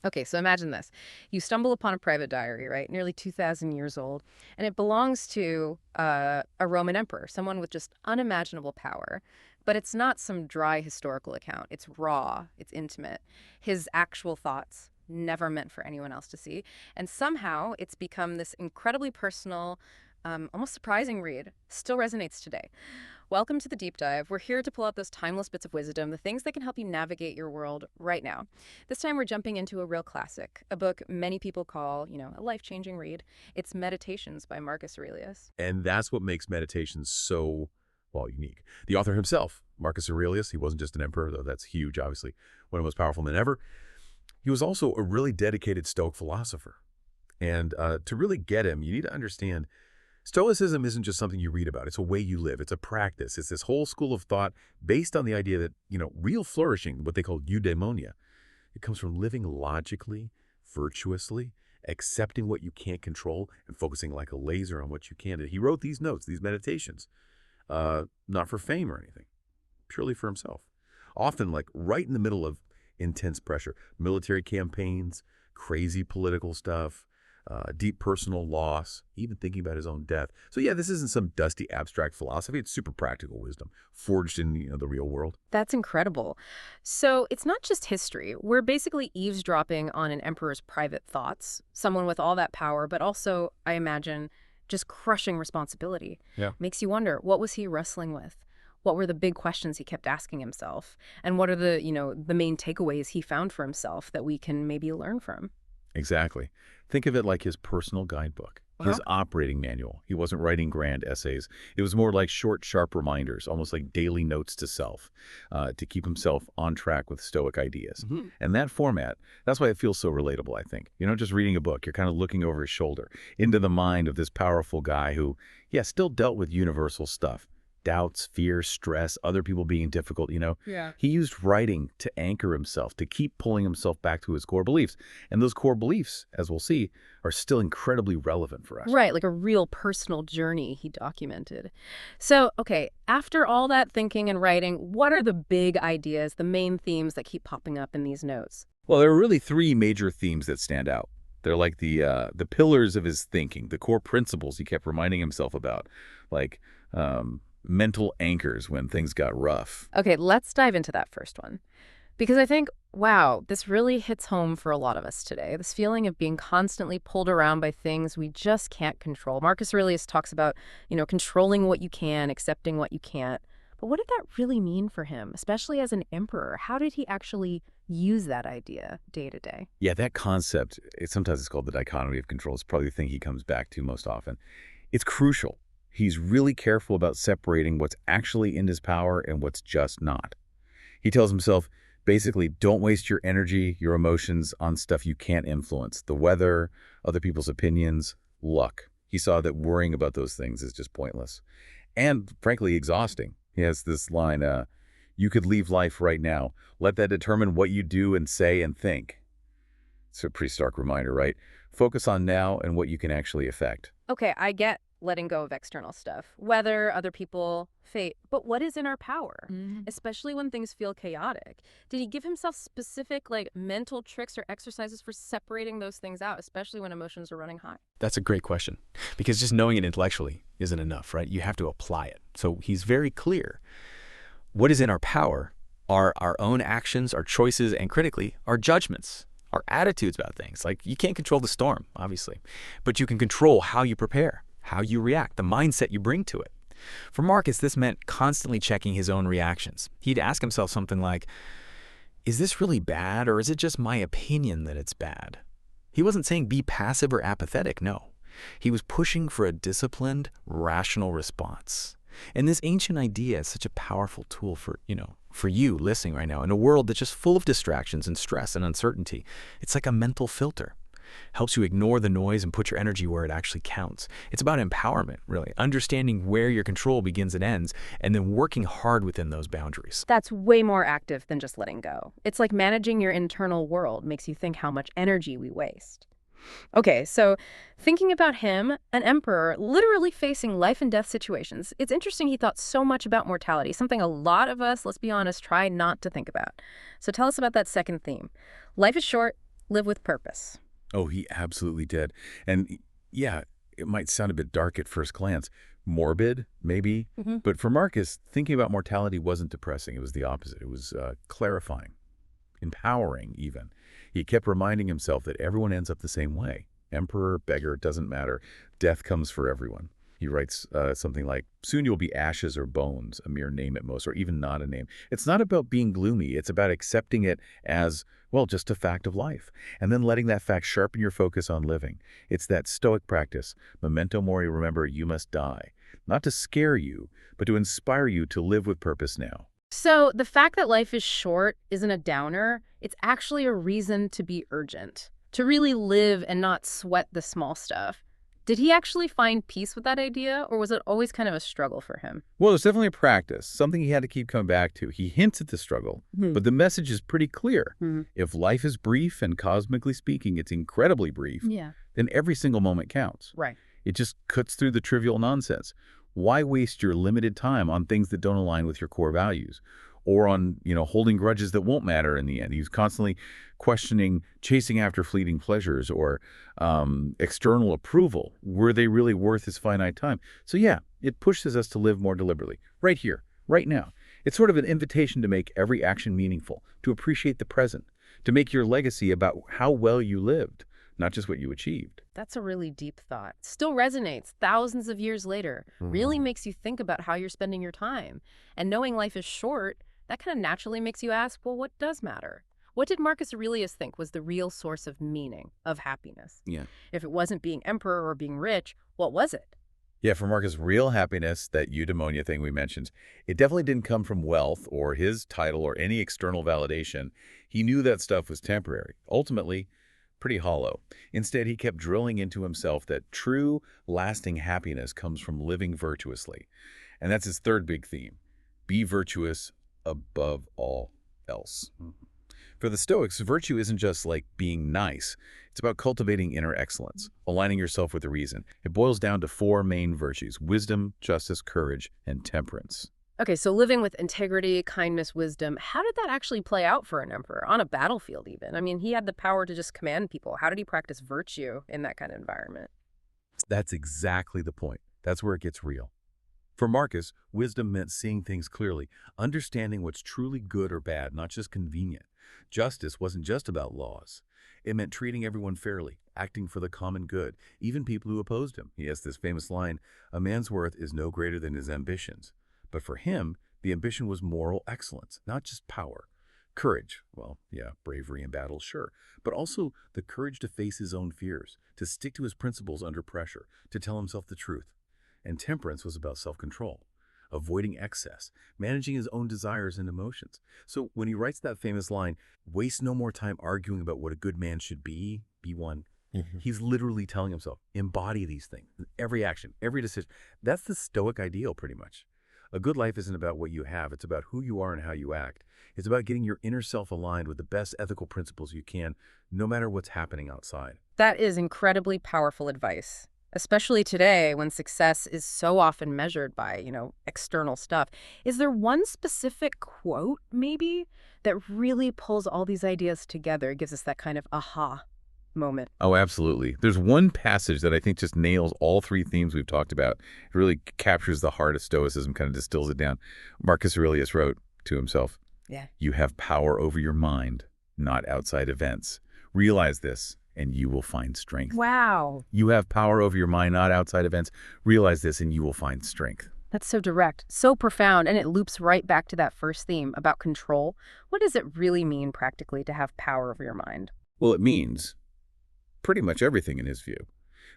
Okay, so imagine this. You stumble upon a private diary, right? Nearly 2,000 years old, and it belongs to a Roman emperor, someone with just unimaginable power. But it's not some dry historical account. It's raw, it's intimate. His actual thoughts, never meant for anyone else to see. And somehow it's become this incredibly personal, almost surprising read. Still resonates today. Welcome to the deep dive. We're here to pull out those timeless bits of wisdom, the things that can help you navigate your world right now. This time we're jumping into a real classic, a book many people call, a life-changing read. It's Meditations by Marcus Aurelius. And that's what makes meditations so, well, unique. The author himself, Marcus Aurelius, he wasn't just an emperor, though that's huge, obviously, one of the most powerful men ever. He was also a really dedicated Stoic philosopher. And to really get him, you need to understand Stoicism isn't just something you read about. It's a way you live. It's a practice. It's this whole school of thought based on the idea that, real flourishing, what they call eudaimonia, it comes from living logically, virtuously, accepting what you can't control, and focusing like a laser on what you can. And he wrote these notes, these meditations, not for fame or anything, purely for himself. Often like right in the middle of intense pressure, military campaigns, crazy political stuff, deep personal loss, even thinking about his own death. So yeah, this isn't some dusty abstract philosophy. It's super practical wisdom forged in the real world. That's incredible. So it's not just history. We're basically eavesdropping on an emperor's private thoughts, someone with all that power, but also, I imagine, just crushing responsibility. Yeah. Makes you wonder, what was he wrestling with? What were the big questions he kept asking himself? And what are the main takeaways he found for himself that we can maybe learn from? Exactly. Think of it like his personal guidebook, his operating manual. He wasn't writing grand essays. It was more like short, sharp reminders, almost like daily notes to self, to keep himself on track with Stoic ideas. And that format, that's why it feels so relatable, I think. You're not just reading a book. You're kind of looking over his shoulder into the mind of this powerful guy who, still dealt with universal stuff. Doubts, fear, stress, other people being difficult, Yeah. He used writing to anchor himself, to keep pulling himself back to his core beliefs. And those core beliefs, as we'll see, are still incredibly relevant for us. Right, like a real personal journey he documented. So, okay, after all that thinking and writing, what are the big ideas, the main themes that keep popping up in these notes? Well, there are really three major themes that stand out. They're like the pillars of his thinking, the core principles he kept reminding himself about, like mental anchors when things got rough. Okay, let's dive into that first one. Because I think, wow, this really hits home for a lot of us today. This feeling of being constantly pulled around by things we just can't control. Marcus Aurelius talks about, controlling what you can, accepting what you can't. But what did that really mean for him, especially as an emperor? How did he actually use that idea day to day? Yeah, that concept, sometimes it's called the dichotomy of control. It's probably the thing he comes back to most often. It's crucial. He's really careful about separating what's actually in his power and what's just not. He tells himself, basically, don't waste your energy, your emotions on stuff you can't influence. The weather, other people's opinions, luck. He saw that worrying about those things is just pointless. And, frankly, exhausting. He has this line, you could leave life right now. Let that determine what you do and say and think. It's a pretty stark reminder, right? Focus on now and what you can actually affect. Okay, I get letting go of external stuff, weather, other people, fate. But what is in our power, especially when things feel chaotic? Did he give himself specific, mental tricks or exercises for separating those things out, especially when emotions are running high? That's a great question, because just knowing it intellectually isn't enough, right? You have to apply it. So he's very clear. What is in our power are our own actions, our choices, and critically, our judgments, our attitudes about things. Like, you can't control the storm, obviously, but you can control how you prepare, how you react, the mindset you bring to it. For Marcus, this meant constantly checking his own reactions. He'd ask himself something like, is this really bad, or is it just my opinion that it's bad? He wasn't saying be passive or apathetic, no. He was pushing for a disciplined, rational response. And this ancient idea is such a powerful tool for you listening right now in a world that's just full of distractions and stress and uncertainty. It's like a mental filter. Helps you ignore the noise and put your energy where it actually counts. It's about empowerment, really, understanding where your control begins and ends, and then working hard within those boundaries. That's way more active than just letting go. It's like managing your internal world makes you think how much energy we waste. Okay, so thinking about him, an emperor, literally facing life and death situations, it's interesting he thought so much about mortality, something a lot of us, let's be honest, try not to think about. So tell us about that second theme. Life is short. Live with purpose. Oh, he absolutely did. And yeah, it might sound a bit dark at first glance, morbid, maybe. Hmm. But for Marcus, thinking about mortality wasn't depressing. It was the opposite. It was clarifying, empowering even. He kept reminding himself that everyone ends up the same way. Emperor, beggar, doesn't matter. Death comes for everyone. He writes something like, soon you'll be ashes or bones, a mere name at most, or even not a name. It's not about being gloomy. It's about accepting it as, well, just a fact of life, and then letting that fact sharpen your focus on living. It's that Stoic practice, memento mori, remember you must die, not to scare you, but to inspire you to live with purpose now. So the fact that life is short isn't a downer. It's actually a reason to be urgent, to really live and not sweat the small stuff. Did he actually find peace with that idea, or was it always kind of a struggle for him? Well, it's definitely a practice, something he had to keep coming back to. He hints at the struggle, but the message is pretty clear. If life is brief, and cosmically speaking, it's incredibly brief, Yeah. then every single moment counts. Right. It just cuts through the trivial nonsense. Why waste your limited time on things that don't align with your core values? Or on, holding grudges that won't matter in the end. He's constantly questioning, chasing after fleeting pleasures or external approval. Were they really worth his finite time? So yeah, it pushes us to live more deliberately, right here, right now. It's sort of an invitation to make every action meaningful, to appreciate the present, to make your legacy about how well you lived, not just what you achieved. That's a really deep thought. Still resonates thousands of years later. Really makes you think about how you're spending your time. And knowing life is short, that kind of naturally makes you ask, well, what does matter? What did Marcus Aurelius think was the real source of meaning, of happiness? Yeah. If it wasn't being emperor or being rich, what was it? Yeah, for Marcus, real happiness, that eudaimonia thing we mentioned, it definitely didn't come from wealth or his title or any external validation. He knew that stuff was temporary, ultimately pretty hollow. Instead, he kept drilling into himself that true, lasting happiness comes from living virtuously. And that's his third big theme. Be virtuous above all else. For the Stoics, virtue isn't just like being nice. It's about cultivating inner excellence, aligning yourself with the reason. It boils down to four main virtues: wisdom, justice, courage, and temperance. Okay, so living with integrity, kindness, wisdom, how did that actually play out for an emperor, on a battlefield even? I mean, he had the power to just command people. How did he practice virtue in that kind of environment? That's exactly the point. That's where it gets real. For Marcus, wisdom meant seeing things clearly, understanding what's truly good or bad, not just convenient. Justice wasn't just about laws. It meant treating everyone fairly, acting for the common good, even people who opposed him. He has this famous line, "A man's worth is no greater than his ambitions." But for him, the ambition was moral excellence, not just power. Courage, well, yeah, bravery in battle, sure, but also the courage to face his own fears, to stick to his principles under pressure, to tell himself the truth. And temperance was about self-control, avoiding excess, managing his own desires and emotions. So when he writes that famous line, waste no more time arguing about what a good man should be one, he's literally telling himself, embody these things, every action, every decision. That's the Stoic ideal, pretty much. A good life isn't about what you have. It's about who you are and how you act. It's about getting your inner self aligned with the best ethical principles you can, no matter what's happening outside. That is incredibly powerful advice, especially today when success is so often measured by, external stuff. Is there one specific quote, maybe, that really pulls all these ideas together, gives us that kind of aha moment? Oh, absolutely. There's one passage that I think just nails all three themes we've talked about. It really captures the heart of Stoicism, kind of distills it down. Marcus Aurelius wrote to himself, Yeah. "You have power over your mind, not outside events. Realize this, and you will find strength." Wow. You have power over your mind, not outside events. Realize this, and you will find strength. That's so direct, so profound, and it loops right back to that first theme about control. What does it really mean practically to have power over your mind? Well, it means pretty much everything in his view.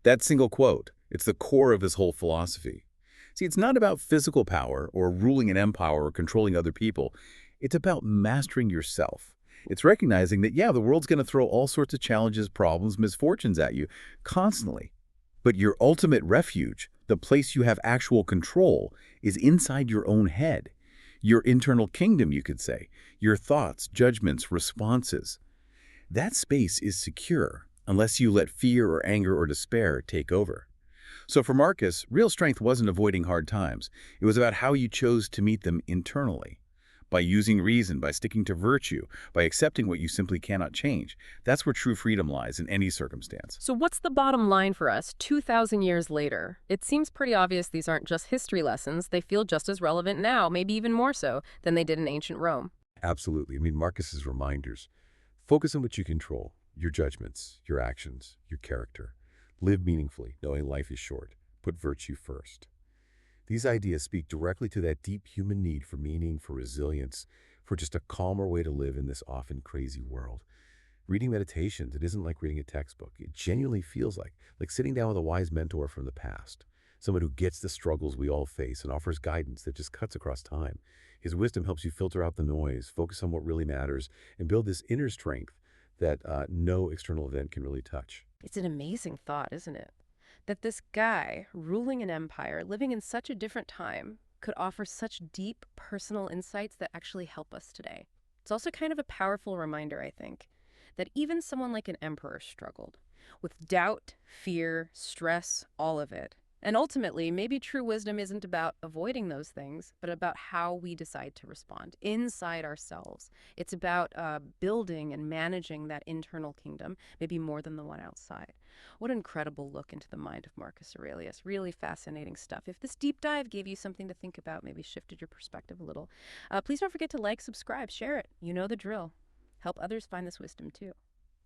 That single quote, it's the core of his whole philosophy. See, it's not about physical power or ruling an empire or controlling other people. It's about mastering yourself. It's recognizing that, yeah, the world's going to throw all sorts of challenges, problems, misfortunes at you constantly. But your ultimate refuge, the place you have actual control, is inside your own head. Your internal kingdom, you could say. Your thoughts, judgments, responses. That space is secure unless you let fear or anger or despair take over. So for Marcus, real strength wasn't avoiding hard times. It was about how you chose to meet them internally. by using reason, by sticking to virtue, by accepting what you simply cannot change. That's where true freedom lies in any circumstance. So what's the bottom line for us 2,000 years later? It seems pretty obvious these aren't just history lessons. They feel just as relevant now, maybe even more so, than they did in ancient Rome. Absolutely. I mean, Marcus's reminders. Focus on what you control, your judgments, your actions, your character. Live meaningfully, knowing life is short. Put virtue first. These ideas speak directly to that deep human need for meaning, for resilience, for just a calmer way to live in this often crazy world. Reading Meditations, it isn't like reading a textbook. It genuinely feels like sitting down with a wise mentor from the past, someone who gets the struggles we all face and offers guidance that just cuts across time. His wisdom helps you filter out the noise, focus on what really matters, and build this inner strength that no external event can really touch. It's an amazing thought, isn't it? That this guy ruling an empire, living in such a different time, could offer such deep personal insights that actually help us today. It's also kind of a powerful reminder, I think, that even someone like an emperor struggled with doubt, fear, stress, all of it. And ultimately, maybe true wisdom isn't about avoiding those things, but about how we decide to respond inside ourselves. It's about building and managing that internal kingdom, maybe more than the one outside. What an incredible look into the mind of Marcus Aurelius. Really fascinating stuff. If this deep dive gave you something to think about, maybe shifted your perspective a little, please don't forget to like, subscribe, share it. You know the drill. Help others find this wisdom too.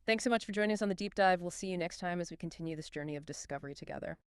Thanks so much for joining us on the deep dive. We'll see you next time as we continue this journey of discovery together.